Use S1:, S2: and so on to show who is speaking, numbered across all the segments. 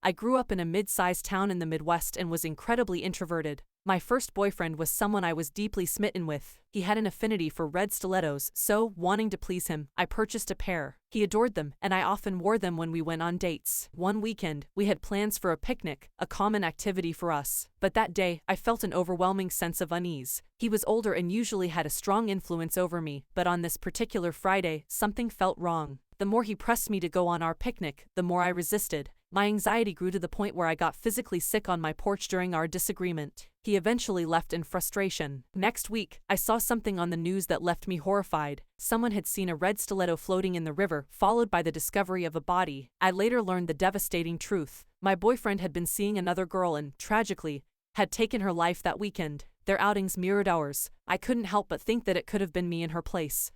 S1: I grew up in a mid-sized town in the Midwest and was incredibly introverted. My first boyfriend was someone I was deeply smitten with. He had an affinity for red stilettos, so, wanting to please him, I purchased a pair. He adored them, and I often wore them when we went on dates. One weekend, we had plans for a picnic, a common activity for us. But that day, I felt an overwhelming sense of unease. He was older and usually had a strong influence over me, but on this particular Friday, something felt wrong. The more he pressed me to go on our picnic, the more I resisted. My anxiety grew to the point where I got physically sick on my porch during our disagreement. He eventually left in frustration. Next week, I saw something on the news that left me horrified. Someone had seen a red stiletto floating in the river, followed by the discovery of a body. I later learned the devastating truth. My boyfriend had been seeing another girl and, tragically, had taken her life that weekend. Their outings mirrored ours. I couldn't help but think that it could have been me in her place.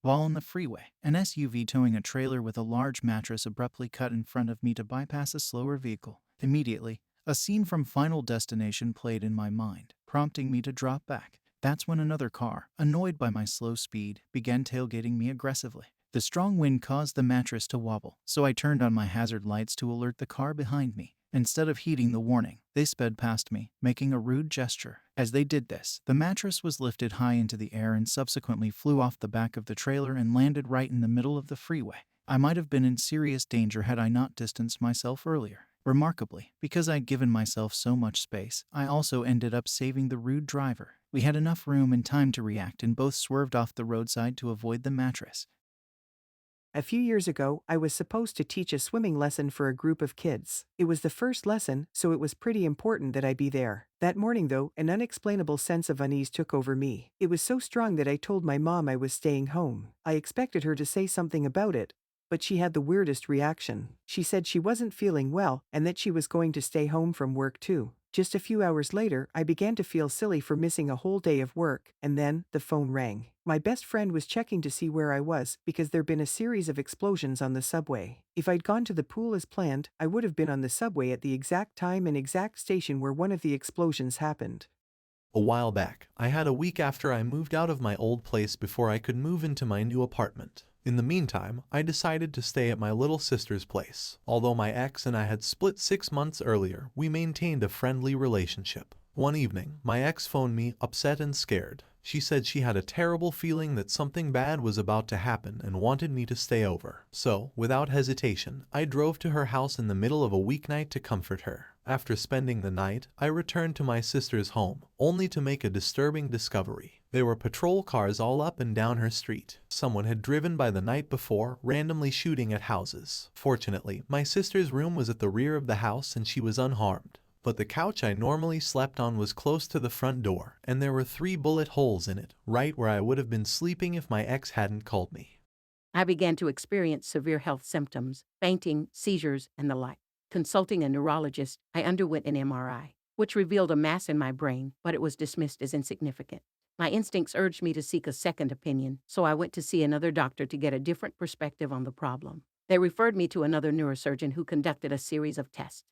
S2: While on the freeway, an SUV towing a trailer with a large mattress abruptly cut in front of me to bypass a slower vehicle. Immediately, a scene from Final Destination played in my mind, prompting me to drop back. That's when another car, annoyed by my slow speed, began tailgating me aggressively. The strong wind caused the mattress to wobble, so I turned on my hazard lights to alert the car behind me. Instead of heeding the warning, they sped past me, making a rude gesture. As they did this, the mattress was lifted high into the air and subsequently flew off the back of the trailer and landed right in the middle of the freeway. I might have been in serious danger had I not distanced myself earlier. Remarkably, because I'd given myself so much space, I also ended up saving the rude driver. We had enough room and time to react and both swerved off the roadside to avoid the mattress.
S3: A few years ago, I was supposed to teach a swimming lesson for a group of kids. It was the first lesson, so it was pretty important that I be there. That morning, though, an unexplainable sense of unease took over me. It was so strong that I told my mom I was staying home. I expected her to say something about it, but she had the weirdest reaction. She said she wasn't feeling well and that she was going to stay home from work too. Just a few hours later, I began to feel silly for missing a whole day of work, and then the phone rang. My best friend was checking to see where I was because there'd been a series of explosions on the subway. If I'd gone to the pool as planned, I would have been on the subway at the exact time and exact station where one of the explosions happened.
S4: A while back, I had a week after I moved out of my old place before I could move into my new apartment. In the meantime, I decided to stay at my little sister's place. Although my ex and I had split 6 months earlier, we maintained a friendly relationship. One evening, my ex phoned me, upset and scared. She said she had a terrible feeling that something bad was about to happen and wanted me to stay over. So, without hesitation, I drove to her house in the middle of a weeknight to comfort her. After spending the night, I returned to my sister's home, only to make a disturbing discovery. There were patrol cars all up and down her street. Someone had driven by the night before, randomly shooting at houses. Fortunately, my sister's room was at the rear of the house and she was unharmed. But the couch I normally slept on was close to the front door, and there were 3 bullet holes in it, right where I would have been sleeping if my ex hadn't called me.
S5: I began to experience severe health symptoms, fainting, seizures, and the like. Consulting a neurologist, I underwent an MRI, which revealed a mass in my brain, but it was dismissed as insignificant. My instincts urged me to seek a second opinion, so I went to see another doctor to get a different perspective on the problem. They referred me to another neurosurgeon who conducted a series of tests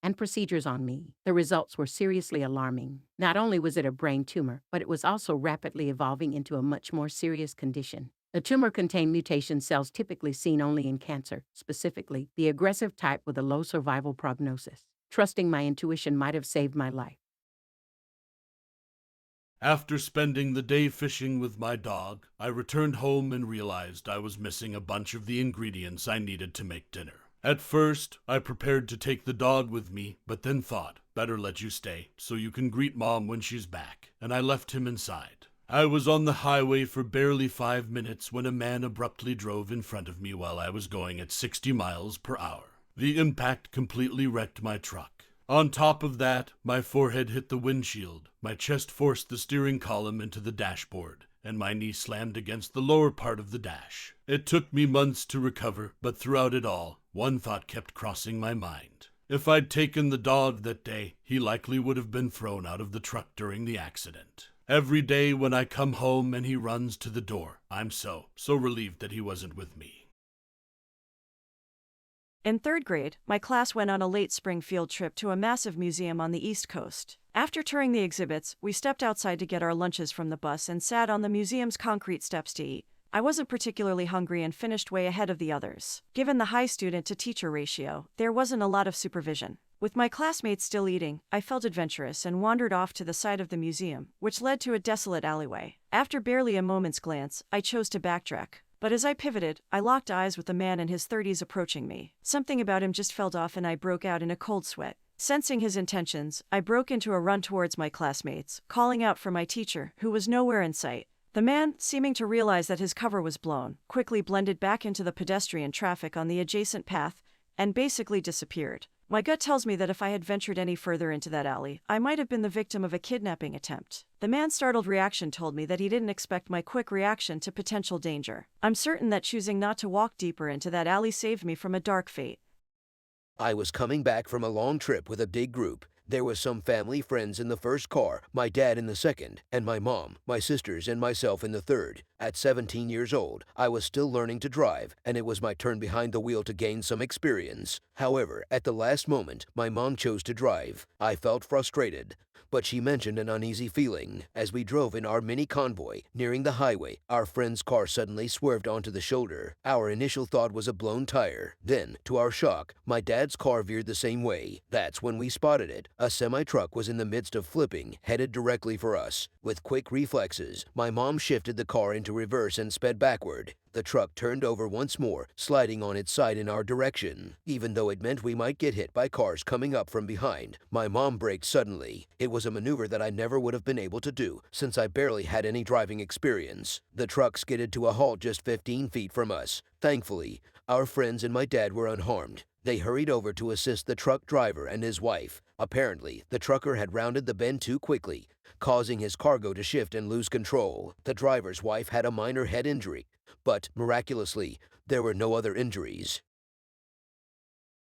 S5: and procedures on me. The results were seriously alarming. Not only was it a brain tumor, but it was also rapidly evolving into a much more serious condition. The tumor contained mutation cells typically seen only in cancer, specifically the aggressive type with a low survival prognosis. Trusting my intuition might have saved my life.
S6: After spending the day fishing with my dog, I returned home and realized I was missing a bunch of the ingredients I needed to make dinner. At first, I prepared to take the dog with me, but then thought, better let you stay, so you can greet Mom when she's back, and I left him inside. I was on the highway for barely 5 minutes when a man abruptly drove in front of me while I was going at 60 miles per hour. The impact completely wrecked my truck. On top of that, my forehead hit the windshield, my chest forced the steering column into the dashboard, and my knee slammed against the lower part of the dash. It took me months to recover, but throughout it all, one thought kept crossing my mind. If I'd taken the dog that day, he likely would have been thrown out of the truck during the accident. Every day when I come home and he runs to the door, I'm so relieved that he wasn't with me.
S7: In third grade, my class went on a late spring field trip to a massive museum on the East Coast. After touring the exhibits, we stepped outside to get our lunches from the bus and sat on the museum's concrete steps to eat. I wasn't particularly hungry and finished way ahead of the others. Given the high student to teacher ratio, there wasn't a lot of supervision. With my classmates still eating, I felt adventurous and wandered off to the side of the museum, which led to a desolate alleyway. After barely a moment's glance, I chose to backtrack. But as I pivoted, I locked eyes with a man in his 30s approaching me. Something about him just felt off and I broke out in a cold sweat. Sensing his intentions, I broke into a run towards my classmates, calling out for my teacher, who was nowhere in sight. The man, seeming to realize that his cover was blown, quickly blended back into the pedestrian traffic on the adjacent path and basically disappeared. My gut tells me that if I had ventured any further into that alley, I might have been the victim of a kidnapping attempt. The man's startled reaction told me that he didn't expect my quick reaction to potential danger. I'm certain that choosing not to walk deeper into that alley saved me from a dark fate.
S8: I was coming back from a long trip with a big group. There was some family friends in the first car, my dad in the second, and my mom, my sisters, and myself in the third. At 17 years old, I was still learning to drive, and it was my turn behind the wheel to gain some experience. However, at the last moment, my mom chose to drive. I felt frustrated, but she mentioned an uneasy feeling. As we drove in our mini convoy, nearing the highway, our friend's car suddenly swerved onto the shoulder. Our initial thought was a blown tire. Then, to our shock, my dad's car veered the same way. That's when we spotted it. A semi-truck was in the midst of flipping, headed directly for us. With quick reflexes, my mom shifted the car into reverse and sped backward. The truck turned over once more, sliding on its side in our direction. Even though it meant we might get hit by cars coming up from behind, my mom braked suddenly. It was a maneuver that I never would have been able to do, since I barely had any driving experience. The truck skidded to a halt just 15 feet from us. Thankfully, our friends and my dad were unharmed. They hurried over to assist the truck driver and his wife. Apparently, the trucker had rounded the bend too quickly, causing his cargo to shift and lose control. The driver's wife had a minor head injury, but miraculously, there were no other injuries.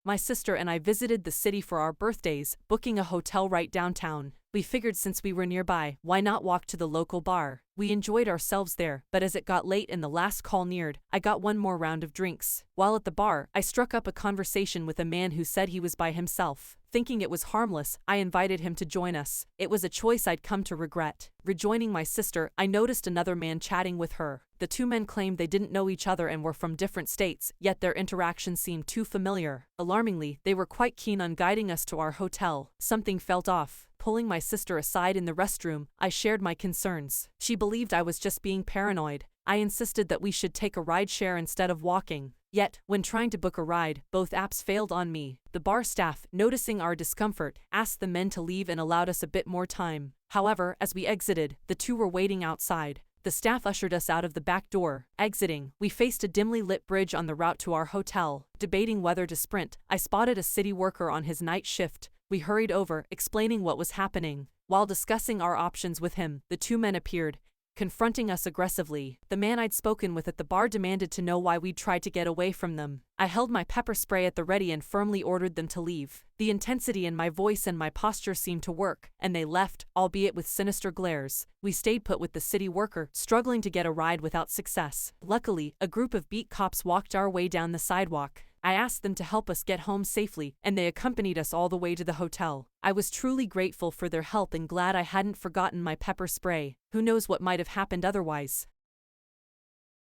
S1: My sister and I visited the city for our birthdays, booking a hotel right downtown. We figured since we were nearby, why not walk to the local bar? We enjoyed ourselves there, but as it got late and the last call neared, I got one more round of drinks. While at the bar, I struck up a conversation with a man who said he was by himself. Thinking it was harmless, I invited him to join us. It was a choice I'd come to regret. Rejoining my sister, I noticed another man chatting with her. The two men claimed they didn't know each other and were from different states, yet their interaction seemed too familiar. Alarmingly, they were quite keen on guiding us to our hotel. Something felt off. Pulling my sister aside in the restroom, I shared my concerns. She believed I was just being paranoid. I insisted that we should take a ride share instead of walking. Yet, when trying to book a ride, both apps failed on me. The bar staff, noticing our discomfort, asked the men to leave and allowed us a bit more time. However, as we exited, the two were waiting outside. The staff ushered us out of the back door. Exiting, we faced a dimly lit bridge on the route to our hotel. Debating whether to sprint, I spotted a city worker on his night shift. We hurried over, explaining what was happening. While discussing our options with him, the two men appeared, confronting us aggressively. The man I'd spoken with at the bar demanded to know why we'd tried to get away from them. I held my pepper spray at the ready and firmly ordered them to leave. The intensity in my voice and my posture seemed to work, and they left, albeit with sinister glares. We stayed put with the city worker, struggling to get a ride without success. Luckily, a group of beat cops walked our way down the sidewalk. I asked them to help us get home safely, and they accompanied us all the way to the hotel. I was truly grateful for their help and glad I hadn't forgotten my pepper spray. Who knows what might have happened otherwise?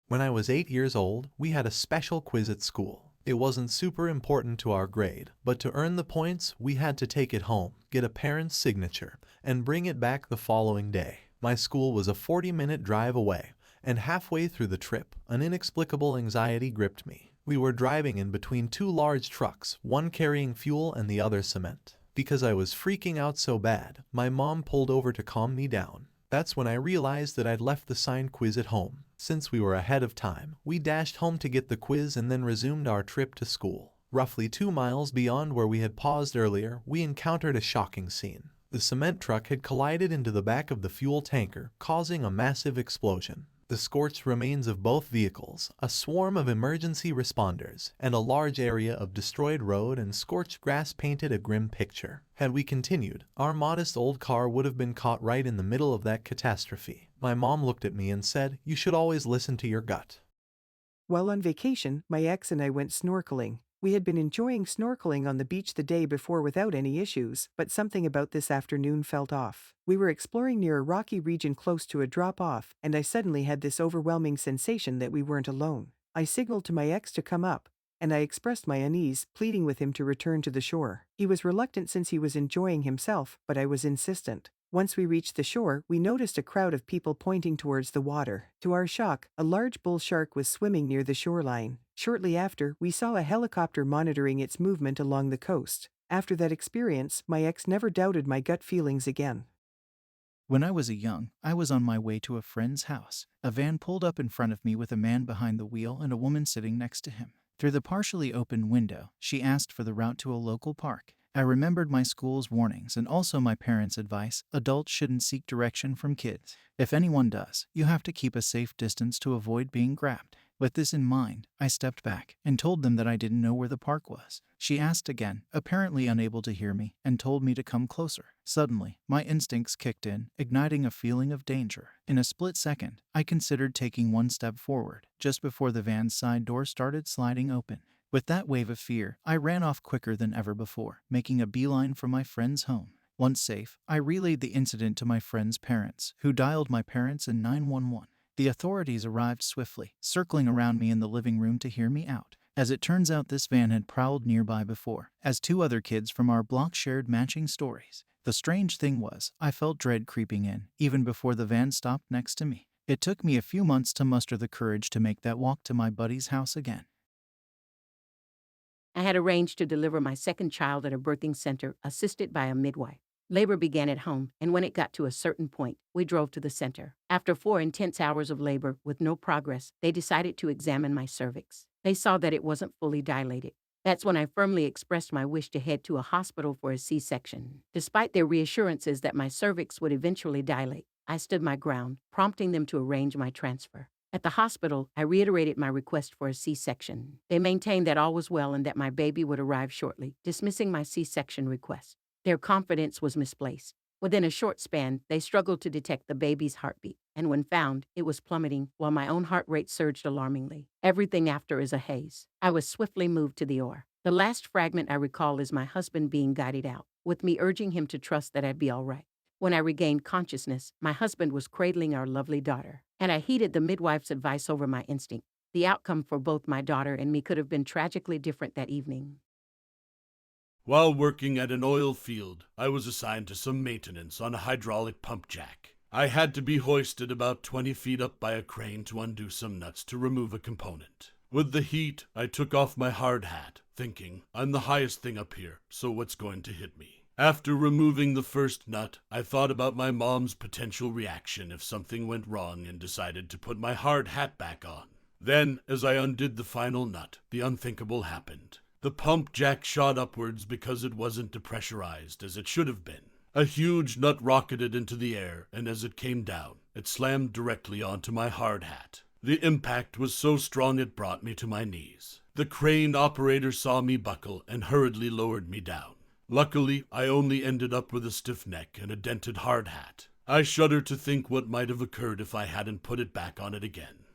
S4: When I was 8 years old, we had a special quiz at school. It wasn't super important to our grade, but to earn the points, we had to take it home, get a parent's signature, and bring it back the following day. My school was a 40-minute drive away, and halfway through the trip, an inexplicable anxiety gripped me. We were driving in between two large trucks, one carrying fuel and the other cement. Because I was freaking out so bad, my mom pulled over to calm me down. That's when I realized that I'd left the signed quiz at home. Since we were ahead of time, we dashed home to get the quiz and then resumed our trip to school. Roughly 2 miles beyond where we had paused earlier, we encountered a shocking scene. The cement truck had collided into the back of the fuel tanker, causing a massive explosion. The scorched remains of both vehicles, a swarm of emergency responders, and a large area of destroyed road and scorched grass painted a grim picture. Had we continued, our modest old car would have been caught right in the middle of that catastrophe. My mom looked at me and said, "You should always listen to your gut."
S3: While on vacation, my ex and I went snorkeling. We had been enjoying snorkeling on the beach the day before without any issues, but something about this afternoon felt off. We were exploring near a rocky region close to a drop-off, and I suddenly had this overwhelming sensation that we weren't alone. I signaled to my ex to come up, and I expressed my unease, pleading with him to return to the shore. He was reluctant since he was enjoying himself, but I was insistent. Once we reached the shore, we noticed a crowd of people pointing towards the water. To our shock, a large bull shark was swimming near the shoreline. Shortly after, we saw a helicopter monitoring its movement along the coast. After that experience, my ex never doubted my gut feelings again.
S2: When I was young, I was on my way to a friend's house. A van pulled up in front of me with a man behind the wheel and a woman sitting next to him. Through the partially open window, she asked for the route to a local park. I remembered my school's warnings and also my parents' advice: adults shouldn't seek direction from kids. If anyone does, you have to keep a safe distance to avoid being grabbed. With this in mind, I stepped back and told them that I didn't know where the park was. She asked again, apparently unable to hear me, and told me to come closer. Suddenly, my instincts kicked in, igniting a feeling of danger. In a split second, I considered taking one step forward, just before the van's side door started sliding open. With that wave of fear, I ran off quicker than ever before, making a beeline for my friend's home. Once safe, I relayed the incident to my friend's parents, who dialed my parents and 911. The authorities arrived swiftly, circling around me in the living room to hear me out. As it turns out, this van had prowled nearby before, as 2 other kids from our block shared matching stories. The strange thing was, I felt dread creeping in, even before the van stopped next to me. It took me a few months to muster the courage to make that walk to my buddy's house again.
S5: I had arranged to deliver my second child at a birthing center, assisted by a midwife. Labor began at home, and when it got to a certain point, we drove to the center. After 4 intense hours of labor with no progress, they decided to examine my cervix. They saw that it wasn't fully dilated. That's when I firmly expressed my wish to head to a hospital for a C-section. Despite their reassurances that my cervix would eventually dilate, I stood my ground, prompting them to arrange my transfer. At the hospital, I reiterated my request for a C-section. They maintained that all was well and that my baby would arrive shortly, dismissing my C-section request. Their confidence was misplaced. Within a short span, they struggled to detect the baby's heartbeat, and when found, it was plummeting, while my own heart rate surged alarmingly. Everything after is a haze. I was swiftly moved to the OR. The last fragment I recall is my husband being guided out, with me urging him to trust that I'd be all right. When I regained consciousness, my husband was cradling our lovely daughter, and I heeded the midwife's advice over my instinct. The outcome for both my daughter and me could have been tragically different that evening.
S6: While working at an oil field, I was assigned to some maintenance on a hydraulic pump jack. I had to be hoisted about 20 feet up by a crane to undo some nuts to remove a component. With the heat, I took off my hard hat, thinking, I'm the highest thing up here, so what's going to hit me? After removing the first nut, I thought about my mom's potential reaction if something went wrong and decided to put my hard hat back on. Then, as I undid the final nut, the unthinkable happened. The pump jack shot upwards because it wasn't depressurized as it should have been. A huge nut rocketed into the air, and as it came down, it slammed directly onto my hard hat. The impact was so strong it brought me to my knees. The crane operator saw me buckle and hurriedly lowered me down. Luckily, I only ended up with a stiff neck and a dented hard hat. I shudder to think what might have occurred if I hadn't put it back on it again.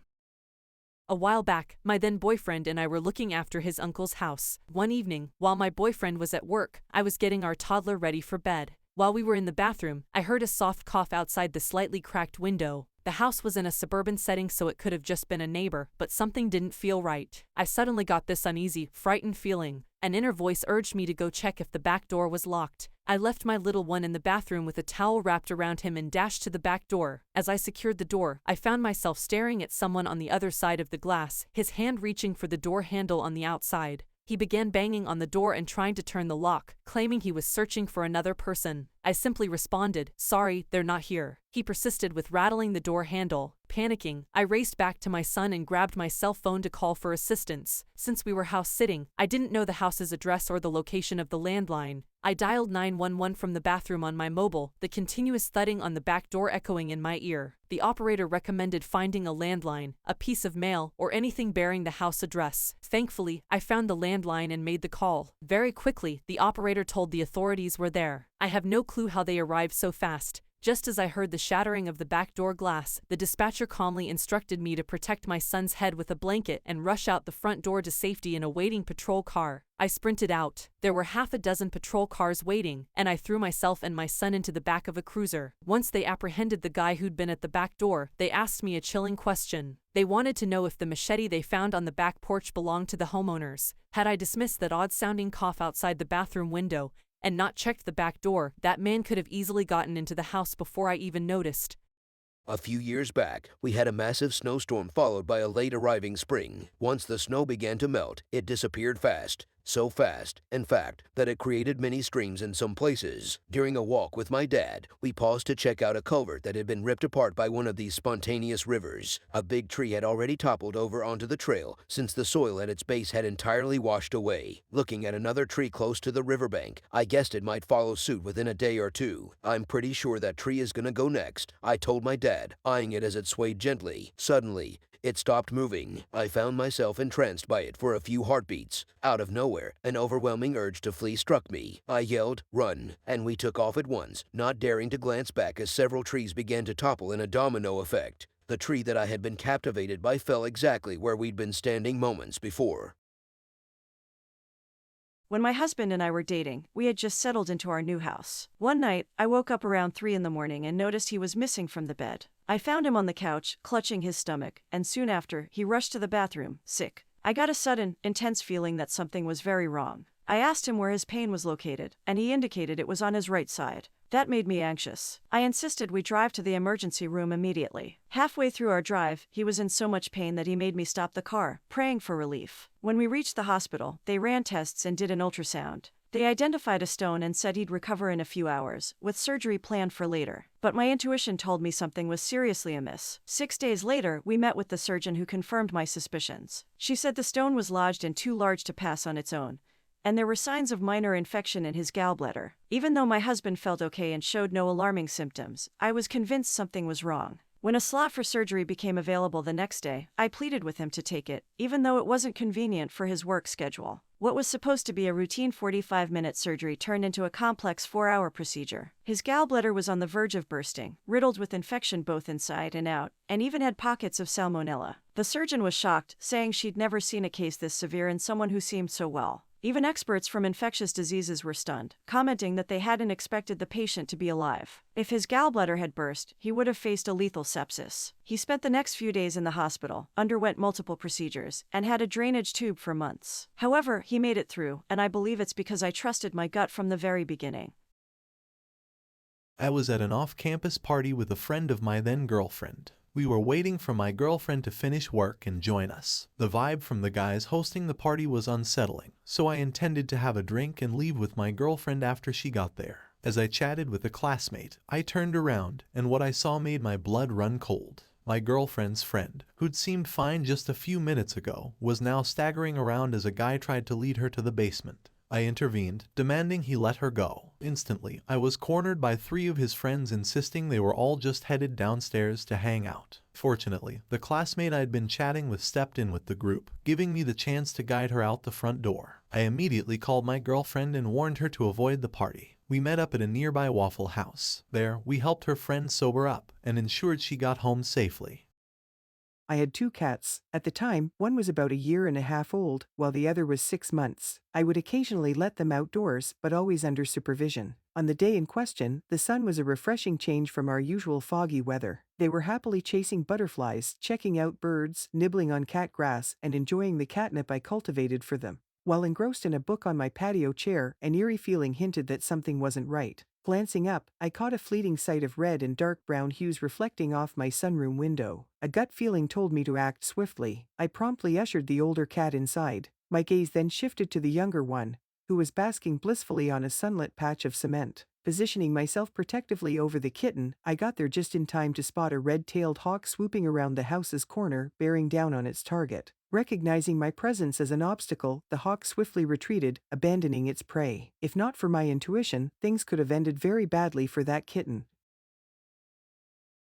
S1: A while back, my then boyfriend and I were looking after his uncle's house. One evening, while my boyfriend was at work, I was getting our toddler ready for bed. While we were in the bathroom, I heard a soft cough outside the slightly cracked window. The house was in a suburban setting, so it could have just been a neighbor, but something didn't feel right. I suddenly got this uneasy, frightened feeling. An inner voice urged me to go check if the back door was locked. I left my little one in the bathroom with a towel wrapped around him and dashed to the back door. As I secured the door, I found myself staring at someone on the other side of the glass, his hand reaching for the door handle on the outside. He began banging on the door and trying to turn the lock, claiming he was searching for another person. I simply responded, "Sorry, they're not here." He persisted with rattling the door handle. Panicking, I raced back to my son and grabbed my cell phone to call for assistance. Since we were house-sitting, I didn't know the house's address or the location of the landline. I dialed 911 from the bathroom on my mobile, the continuous thudding on the back door echoing in my ear. The operator recommended finding a landline, a piece of mail, or anything bearing the house address. Thankfully, I found the landline and made the call. Very quickly, the operator told the authorities were there. I have no clue how they arrived so fast. Just as I heard the shattering of the back door glass, the dispatcher calmly instructed me to protect my son's head with a blanket and rush out the front door to safety in a waiting patrol car. I sprinted out. There were half a dozen patrol cars waiting, and I threw myself and my son into the back of a cruiser. Once they apprehended the guy who'd been at the back door, they asked me a chilling question. They wanted to know if the machete they found on the back porch belonged to the homeowners. Had I dismissed that odd-sounding cough outside the bathroom window and not checked the back door, that man could have easily gotten into the house before I even noticed.
S8: A few years back, we had a massive snowstorm followed by a late arriving spring. Once the snow began to melt, it disappeared fast. So fast, in fact, that it created many streams in some places. During a walk with my dad, we paused to check out a culvert that had been ripped apart by one of these spontaneous rivers. A big tree had already toppled over onto the trail since the soil at its base had entirely washed away. Looking at another tree close to the riverbank, I guessed it might follow suit within a day or two. I'm pretty sure that tree is gonna go next, I told my dad, eyeing it as it swayed gently. Suddenly, it stopped moving. I found myself entranced by it for a few heartbeats. Out of nowhere, an overwhelming urge to flee struck me. I yelled, "Run!" and we took off at once, not daring to glance back as several trees began to topple in a domino effect. The tree that I had been captivated by fell exactly where we'd been standing moments before.
S7: When my husband and I were dating, we had just settled into our new house. One night, I woke up around 3 in the morning and noticed he was missing from the bed. I found him on the couch, clutching his stomach, and soon after, he rushed to the bathroom, sick. I got a sudden, intense feeling that something was very wrong. I asked him where his pain was located, and he indicated it was on his right side. That made me anxious. I insisted we drive to the emergency room immediately. Halfway through our drive, he was in so much pain that he made me stop the car, praying for relief. When we reached the hospital, they ran tests and did an ultrasound. They identified a stone and said he'd recover in a few hours, with surgery planned for later. But my intuition told me something was seriously amiss. 6 days later, we met with the surgeon who confirmed my suspicions. She said the stone was lodged and too large to pass on its own, and there were signs of minor infection in his gallbladder. Even though my husband felt okay and showed no alarming symptoms, I was convinced something was wrong. When a slot for surgery became available the next day, I pleaded with him to take it, even though it wasn't convenient for his work schedule. What was supposed to be a routine 45-minute surgery turned into a complex 4-hour procedure. His gallbladder was on the verge of bursting, riddled with infection both inside and out, and even had pockets of salmonella. The surgeon was shocked, saying she'd never seen a case this severe in someone who seemed so well. Even experts from infectious diseases were stunned, commenting that they hadn't expected the patient to be alive. If his gallbladder had burst, he would have faced a lethal sepsis. He spent the next few days in the hospital, underwent multiple procedures, and had a drainage tube for months. However, he made it through, and I believe it's because I trusted my gut from the very beginning.
S4: I was at an off-campus party with a friend of my then-girlfriend. We were waiting for my girlfriend to finish work and join us. The vibe from the guys hosting the party was unsettling, so I intended to have a drink and leave with my girlfriend after she got there. As I chatted with a classmate, I turned around, and what I saw made my blood run cold. My girlfriend's friend, who'd seemed fine just a few minutes ago, was now staggering around as a guy tried to lead her to the basement. I intervened, demanding he let her go. Instantly, I was cornered by 3 of his friends insisting they were all just headed downstairs to hang out. Fortunately, the classmate I'd been chatting with stepped in with the group, giving me the chance to guide her out the front door. I immediately called my girlfriend and warned her to avoid the party. We met up at a nearby Waffle House. There, we helped her friend sober up and ensured she got home safely.
S3: I had 2 cats. At the time, one was about 1.5 years old, while the other was 6 months. I would occasionally let them outdoors, but always under supervision. On the day in question, the sun was a refreshing change from our usual foggy weather. They were happily chasing butterflies, checking out birds, nibbling on cat grass, and enjoying the catnip I cultivated for them. While engrossed in a book on my patio chair, an eerie feeling hinted that something wasn't right. Glancing up, I caught a fleeting sight of red and dark brown hues reflecting off my sunroom window. A gut feeling told me to act swiftly. I promptly ushered the older cat inside. My gaze then shifted to the younger one, who was basking blissfully on a sunlit patch of cement. Positioning myself protectively over the kitten, I got there just in time to spot a red-tailed hawk swooping around the house's corner, bearing down on its target. Recognizing my presence as an obstacle, the hawk swiftly retreated, abandoning its prey. If not for my intuition, things could have ended very badly for that kitten.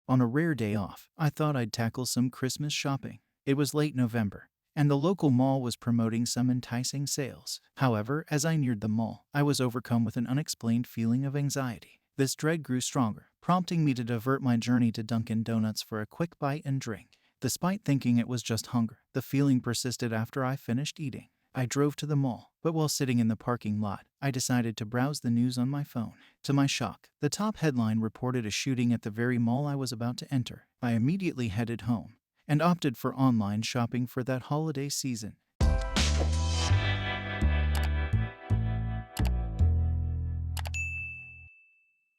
S2: On a rare day off, I thought I'd tackle some Christmas shopping. It was late November, and the local mall was promoting some enticing sales. However, as I neared the mall, I was overcome with an unexplained feeling of anxiety. This dread grew stronger, prompting me to divert my journey to Dunkin' Donuts for a quick bite and drink. Despite thinking it was just hunger, the feeling persisted after I finished eating. I drove to the mall, but while sitting in the parking lot, I decided to browse the news on my phone. To my shock, the top headline reported a shooting at the very mall I was about to enter. I immediately headed home and opted for online shopping for that holiday season.